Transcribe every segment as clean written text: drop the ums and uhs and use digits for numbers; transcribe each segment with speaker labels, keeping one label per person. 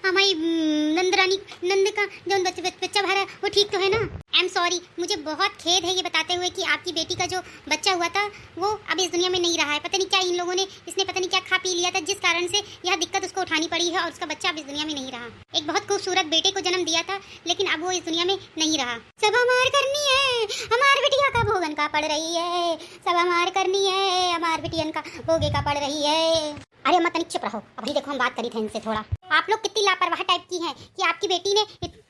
Speaker 1: हमारी नंद रानी नंद का जो बच्चा भरा है वो ठीक तो है ना? आई एम सॉरी, मुझे बहुत खेद है ये बताते हुए कि आपकी बेटी का जो बच्चा हुआ था वो अब इस दुनिया में नहीं रहा है। पता नहीं क्या इन लोगों ने, इसने पता नहीं क्या खा पी लिया था जिस कारण से यह दिक्कत उसको उठानी पड़ी है और उसका बच्चा अब इस दुनिया में नहीं रहा। एक बहुत खूबसूरत बेटे को जन्म दिया था लेकिन अब वो इस दुनिया में नहीं रहा। सब हमार करनी है, हमार बिटिया का भोगन का पड़ रही है, सब हमार करनी है, हमार बिटियन का भोगे का पड़ रही है। अरे अम्मा तनिक चुप रहो, अभी देखो हम बात करी थे इनसे थोड़ा। आप लोग कितनी लापरवाह टाइप की हैं कि आपकी बेटी ने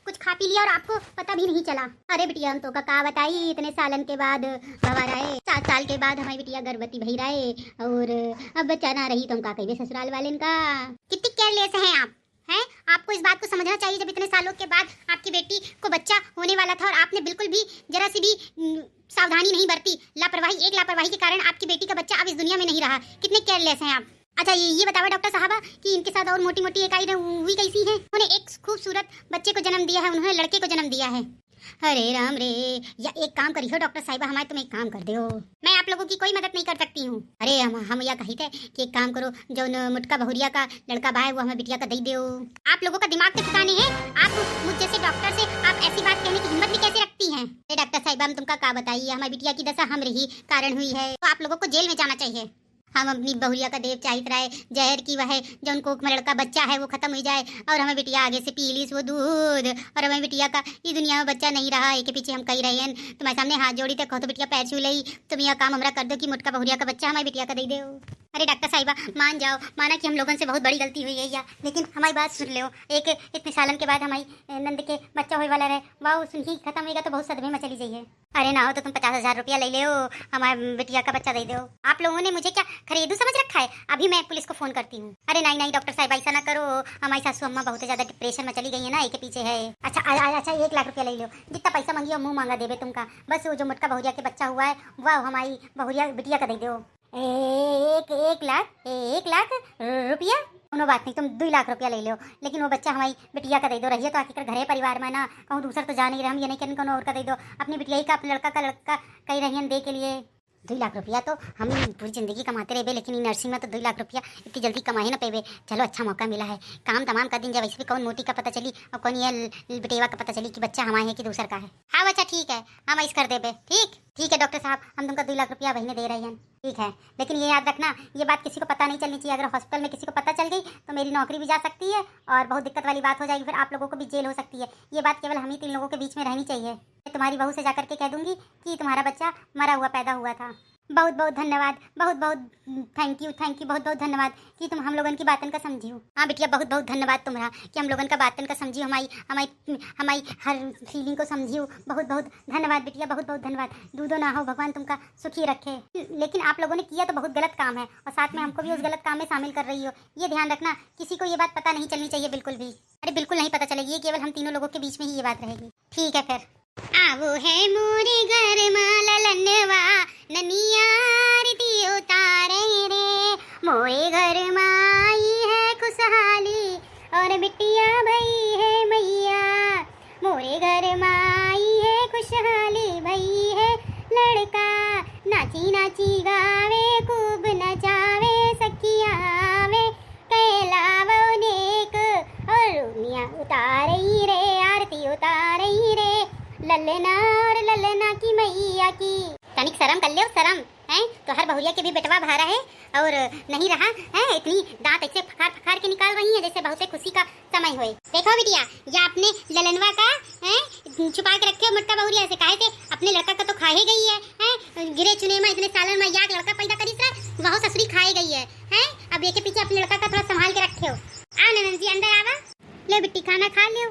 Speaker 1: कुछ खा पी लिया और आपको पता भी नहीं चला। अरे बिटिया हम तो का बताई, इतने सालन के बाद भवा रहे, 7 साल के बाद हमारी बिटिया गर्भवती भई रहे और अब बच्चा ना रही तो हम का कही ससुराल वाले का। कितनी केयरलेस हैं आप, हैं? आपको इस बात को समझना चाहिए जब इतने सालों के बाद आपकी बेटी को बच्चा होने वाला था और आपने बिल्कुल भी जरा सी भी सावधानी नहीं बरती। लापरवाही, एक लापरवाही के कारण आपकी बेटी का बच्चा अब इस दुनिया में नहीं रहा। कितने केयरलेस हैं आप। अच्छा ये बताओ डॉक्टर साहबा कि इनके साथ और मोटी मोटी एक आई हुई कैसी है? उन्होंने एक खूबसूरत बच्चे को जन्म दिया है, उन्होंने लड़के को जन्म दिया है। अरे राम रे, या एक काम करियो डॉक्टर साहिबा, हमारे तुम एक काम कर दो, मैं आप लोगों की कोई मदद नहीं कर सकती हूँ। अरे हम यह कही थे कि एक काम करो, जो मुटका बहुरिया का लड़का बा है वो हमें बिटिया का दे दो। आप लोगों का दिमाग तो ठिकाने है? आप मुझ जैसे डॉक्टर से आप ऐसी बात कहने की हिम्मत भी कैसे रखती हैं? डॉक्टर साहिबा हम तुमका क्या बताइए, हमारी बिटिया की दशा हम रही कारण हुई है तो आप लोगों को जेल में जाना चाहिए। हम अपनी बहुरिया का देव चाहिए रहे जहर की वह जो उनको लड़का बच्चा है वो खत्म हो जाए और हमें बिटिया आगे से पी ली वो दूध और हमें बिटिया का इस दुनिया में बच्चा नहीं रहा। एक के पीछे हम कही रहे हैं, तुम्हारे सामने हाथ जोड़ी तक कहो तो बिटिया पैर छू ली, तुम यह काम हमारा कर दो कि मुटका बहुरिया का बच्चा हमारी बिटिया का दे दो। अरे डॉक्टर साहिबा मान जाओ, माना कि हम लोगों से बहुत बड़ी गलती हुई है या, लेकिन हमारी बात सुन लो। एक इतने सालन के बाद हमारी नंद के बच्चा होने वाला रहे, वाह सुन ही खत्म होगा तो बहुत सदमे में चली जाइए। अरे ना हो तो तुम 50,000 रुपया ले लो, हमारे बिटिया का बच्चा दे दो। आप लोगों ने मुझे क्या खरीदू समझ रखा है? अभी मैं पुलिस को फोन करती हूँ। अरे नहीं नहीं डॉक्टर साहिबा ऐसा ना करो, हमारी सासू अम्मा बहुत ज्यादा डिप्रेशन में चली गई है ना, एक के पीछे है। अच्छा 1 लाख रुपया ले लो, जितना पैसा मांगियो मुँह मांगा देवे तुमका, बस वो जो मुटका बहुरिया के बच्चा हुआ है वह हमारी बहुरिया बिटिया का दे दो। 1 लाख रुपया? उन्होंने बात नहीं, तुम 2 लाख रुपया ले लो, लेकिन वो बच्चा हमारी बिटिया का दे दो। रहिए तो आखिर घरे परिवार में ना, कहूँ दूसरा तो जा नहीं रहे हम, ये नहीं कहने कौन और का दे दो, अपनी बिटिया ही का अपने लड़का कहीं रहिए दे के लिए। 2 लाख रुपया तो हम पूरी जिंदगी कमाते रहे, लेकिन नर्सिंग में तो 2 लाख रुपया इतनी जल्दी कमाए ना पेबे। चलो अच्छा मौका मिला है, काम तमाम कर दिन जब वैसे भी कौन मोटी का पता चली और कौन ये बेटेवा का पता चली कि बच्चा हमारे है कि दूसर का है। हाँ बच्चा ठीक है, हम ऐसा कर देबे। ठीक है डॉक्टर साहब, हम तुमको 2 लाख रुपया वही दे रहे हैं। ठीक है, लेकिन ये याद रखना ये बात किसी को पता नहीं चलनी चाहिए। अगर हॉस्पिटल में किसी को पता चल गई तो मेरी नौकरी भी जा सकती है और बहुत दिक्कत वाली बात हो जाएगी, फिर आप लोगों को भी जेल हो सकती है। ये बात केवल हम ही 3 लोगों के बीच में रहनी चाहिए। तुम्हारी बहू से जाकर के कह दूंगी कि तुम्हारा बच्चा मरा हुआ पैदा हुआ था। बहुत बहुत धन्यवाद, बहुत बहुत थैंक यू, बहुत बहुत धन्यवाद कि तुम हम लोगन की बातन का समझी हो। हाँ बिटिया बहुत बहुत धन्यवाद तुम्हारा कि हम लोगन का बातन का समझी हो, हमारी हर फीलिंग को समझी हो। बहुत बहुत धन्यवाद बिटिया, बहुत बहुत धन्यवाद। दूधो ना हो, भगवान तुमका सुखी रखे। लेकिन आप लोगों ने किया तो बहुत गलत काम है और साथ में हमको भी उस गलत काम में शामिल कर रही हो, ये ध्यान रखना। किसी को ये बात पता नहीं चलनी चाहिए बिल्कुल भी। अरे बिल्कुल नहीं पता चलेगी, ये केवल हम तीनों लोगों के बीच में ही ये बात रहेगी। ठीक है फिर। आवो है मोरे घर माला लनवा ननिया आरती उतारे रे, मोरे घर माई है खुशहाली और बिटिया भई है मैया। मोरे घर माई है खुशहाली भई है लड़का, नाची नाची गावे खूब नचावे सखिया वे, कहलावो नेक और रुनिया उतारई रे, आरती उतारई रे, ललना और ललना की मैया की। तनिक शर्म कर लो, शर्म है तो हर बहुरिया के भी बेटवा भारा है और नहीं रहा है, इतनी दांत ऐसे फखार के निकाल रही है जैसे बहुत से खुशी का समय होए। देखो बिटिया, ये आपने ललनवा का है छुपा के रखे हो मुटका बहुरिया से, काहे थे अपने लड़का का तो खा ही गई है, गिरे चुने में इतने सालन में याक लड़का पैदा करी से वह ससुरी खाई गई है। अब एक के पीछे अपने लड़का का थोड़ा संभाल के रखे हो। आ ननद जी अंदर आवा, ले बिट्टी खाना खा लियो।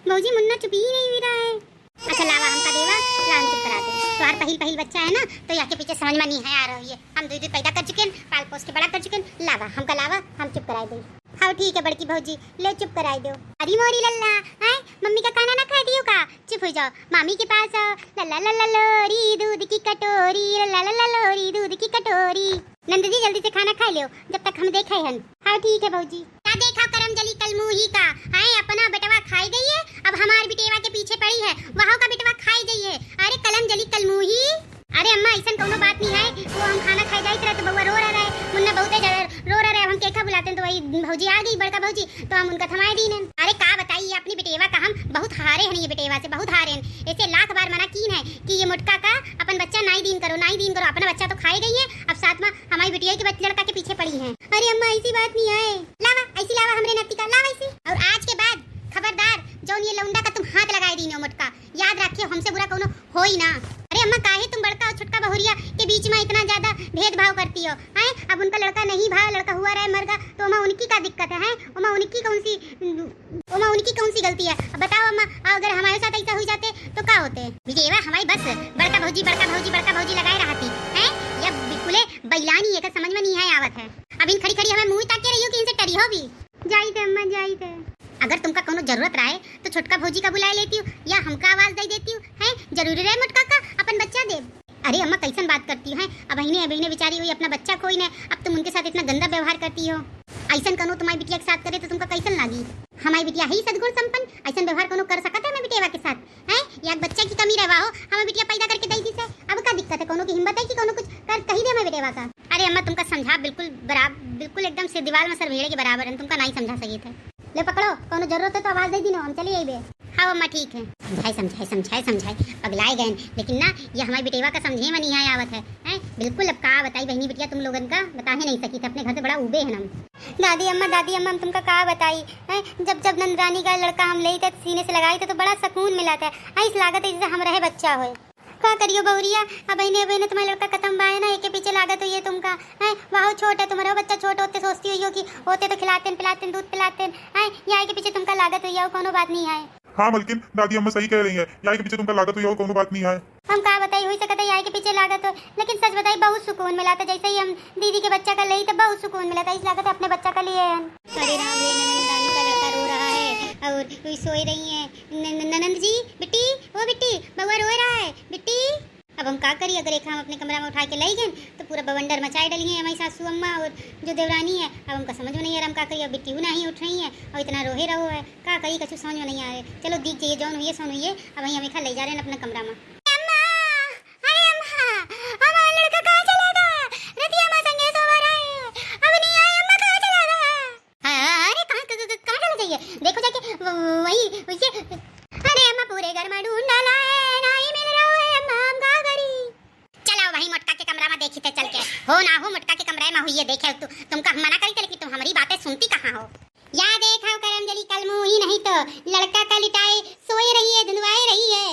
Speaker 1: बहूजी मुन्ना चुप ही नहीं रहा है। अच्छा लावा हमका देवा, लान चुप करा दे। तो हर पहिल बच्चा है ना तो यहाँ के पीछे समझ में नहीं है आ रही है। हम 2 पैदा कर चुके हैं, पाल पोस के बड़ा कर चुके हैं। लावा हमका लावा, हम चुप कराए दे। हाँ ठीक है बड़की भौजी, ले चुप कराए दो। अरे मोरी लल्ला है, मम्मी का खाना ना खा दियो का? चुप हो जाओ, मामी के पास आओ। लल्ला लल्ला लोरी दूध की कटोरी, लल्ला लल्ला लोरी दूध की कटोरी। नंद जी जल्दी से खाना खा लो जब तक हम देखे हैं। हाँ ठीक है भौजी। क्या देखा करमजली कलमुही का है, अपना बेटवा खाई गई है, अब हमारे बेटेवा के पीछे पड़ी है, वहाँ का बेटवा खाई गई है। अरे कलमजली कलमुही, अरे अम्मा ऐसा कोनो बात नहीं है, वो हम खाना खाई जाए तो बउआ रो रहा है, मुन्ना बहुत रो रहा है, हम केखा बुला खिलाते तो वही भौजी आ गई बड़का भौजी, तो हम उनका थमाए दी। अरे का बताइए अपनी बेटेवा का, हम बहुत हारे हैं ये बेटेवा से, बहुत हारे हैं। ऐसे लाख बार मना की है कि ये मोटका का अपन बच्चा नाई दीन करो, नाई दीन करो। अपना बच्चा तो खाए गई है, अब साथ में हमारी बेटिया के बच्चे लड़का के पीछे पड़ी है। अरे अम्मा ऐसी बात नहीं है, लावा ऐसी लावा हमरे नती का, लावा ऐसी। और आज के बाद खबरदार जौन ये लौंडा का तुम हाथ लगाए दी मोटका, याद रखियो हमसे बुरा कोनो हो ही ना। अरे अम्मा काहे तुम बड़का और छोटका बहुरिया के बीच में इतना ज्यादा भेदभाव करती हो हैं? अब उनका लड़का नहीं भाई, लड़का हुआ रहे मर गया तो अम्मा उनकी क्या दिक्कत है? अम्मा उनकी कौन सी गलती है? अब बताओ अम्मा, अगर हमारे साथ ऐसा हो जाते तो क्या होते? विजयवा हमारी बस बड़का भौजी लगाए रहती है, या बिल्कुल बैलानी है, समझ में नहीं है आवत है। अब इन खड़ी खड़ी हमें मुंह ताके रही हो कि इनसे टरी हो भी जाई थे अम्मा, जाई थे। अगर तुमका कोनो जरूरत रहे तो छोटका भौजी का बुला लेती हूँ या हमका आवाज दे देती हूँ, हैं? जरूरी रहे मोटका का अपन बच्चा दे? अरे अम्मा कैसन बात करती है? अब बहने बेचारी हुई, अपना बच्चा कोई ने, अब तुम उनके साथ इतना गंदा व्यवहार करती हो। ऐसन कनो तुम्हारी बिटिया के साथ करे तो तुमका कैसन लागी? हमारी बिटिया है सदगुण संपन्न, ऐसा व्यवहार कोनो कर सकता है हमारी बिटिया के साथ? हैं? या बच्चा की कमी रहा हो, हमारी बिटिया पैदा करके दई दी से, अब क्या दिक्कत है? कोनो की हिम्मत है कि कोनो कुछ कर कही दे हमारी बिटिया का? अरे अम्मा तुमका समझा बिल्कुल एकदम से दीवार में सर भेड़े के बराबर है, तुमका नहीं समझा सके थे। ले पकड़ो, कोनो जरूरत है तो आवाज दे दी ना, हम चलिए आई बे। हाँ अम्मा ठीक है, समझाए पगलाए गए, लेकिन ना ये हमारी बेटेवा का समझे में नहीं आया आवत है, हैं? बिल्कुल अब का बताई बहनी बिटिया तुम लोगन का बता ही नहीं सकी थे, अपने घर से बड़ा उबे है हम। दादी अम्मा हम तुमका का बताई है? जब नंदरानी का लड़का हम ले थे सीने से लगाई थे तो बड़ा सुकून मिला था, ऐस लागत है जैसे हम रहे बच्चा हो। का करियो बहुरिया, अब बहने तुम्हारा लड़का खत्म बाए ना, एक पीछे लागत हुई है तुमका, है? वहाँ छोट है तुम्हारा बच्चा, छोट होते सोचती हुई हो कि होते तो खिलाते पिलाते दूध पिलाते हैं, यहाँ के पीछे तुमका लागत हुई है, कोनो बात नहीं है।
Speaker 2: हाँ मलकिन दादी अम्मा सही कह रही है, यहाँ के पीछे तुमका लागत हुई है, कोनो बात नहीं है।
Speaker 1: हम का बताई हुई सकता यहाँ के पीछे लागत हो, लेकिन सच बताई बहुत सुकून मिला था। जैसे ही हम दीदी के बच्चा का ली तो बहुत सुकून मिला था, इस लागत अपने बच्चा का लिए। अरे राम रे, नंदरानी का लड़का रो रहा है और सोई रही है। ननंद जी बिट्टी, ओ बिट्टी बउआ रो रहा है बिट्टी। अब हम का करिए, अगर एक हम अपने कमरा में उठा के लाई गए तो पूरा बवंडर मचाए डली है हमारी सासू अम्मा और जो देवरानी है। अब हमका समझ में नहीं आ रहा हम का करिए, बिट्टी नहीं उठ रही है और इतना रोहे रहो है, का करिए कुछ समझ में नहीं आ रहे। चलो दीख जाइए जौन हुई सोन हुई, अब वहीं हमें ले जा रहे हैं अपने कमरा में। देखो जाके वही उसे, अरे अम्मा पूरे घर में ढूंढ डाला है, नहीं मिल रहा है अम्मा, हम का करी? चलो वही मोटका के कमरा में देखी थे चल के, हो ना हो मोटका के कमरे में हुई है, देखे तुमका हम मना करी थे लेकिन तुम हमारी बातें सुनती कहाँ हो? या देखा करमजली कल मुँह ही नहीं तो लड़का का लिटाए सोए रही है, धुंधवाए रही है।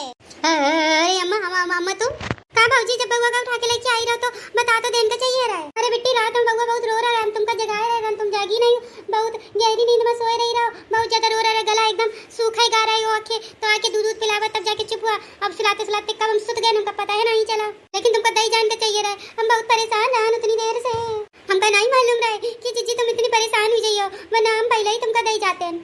Speaker 1: अरे अम्मा तुम का भौजी जब बउआ का उठा के लेके आई रहो तो बता तो देन का चाहिए रहा है। अरे बिट्टी रात में बउआ बहुत रो रहा है, हम तुमका जगाए रहे, तुम जागी नहीं, बहुत गहरी नींद में सोए रही रहो, बहुत ज्यादा रो रहा है, गला एकदम सूखा ही गा रहा है वो आंखें, तो आके दूध पिलावा तब जाके चुप हुआ। अब सुलाते कब हम सुत गए, हमका पता है नहीं चला, लेकिन तुमका दही जान के चाहिए रहे। हम बहुत परेशान रहे उतनी देर से, हमका नहीं मालूम रहे कि जीजी तुम इतनी परेशान हुई जाइयो, वरना हम पहले ही तुमका दही जाते हैं।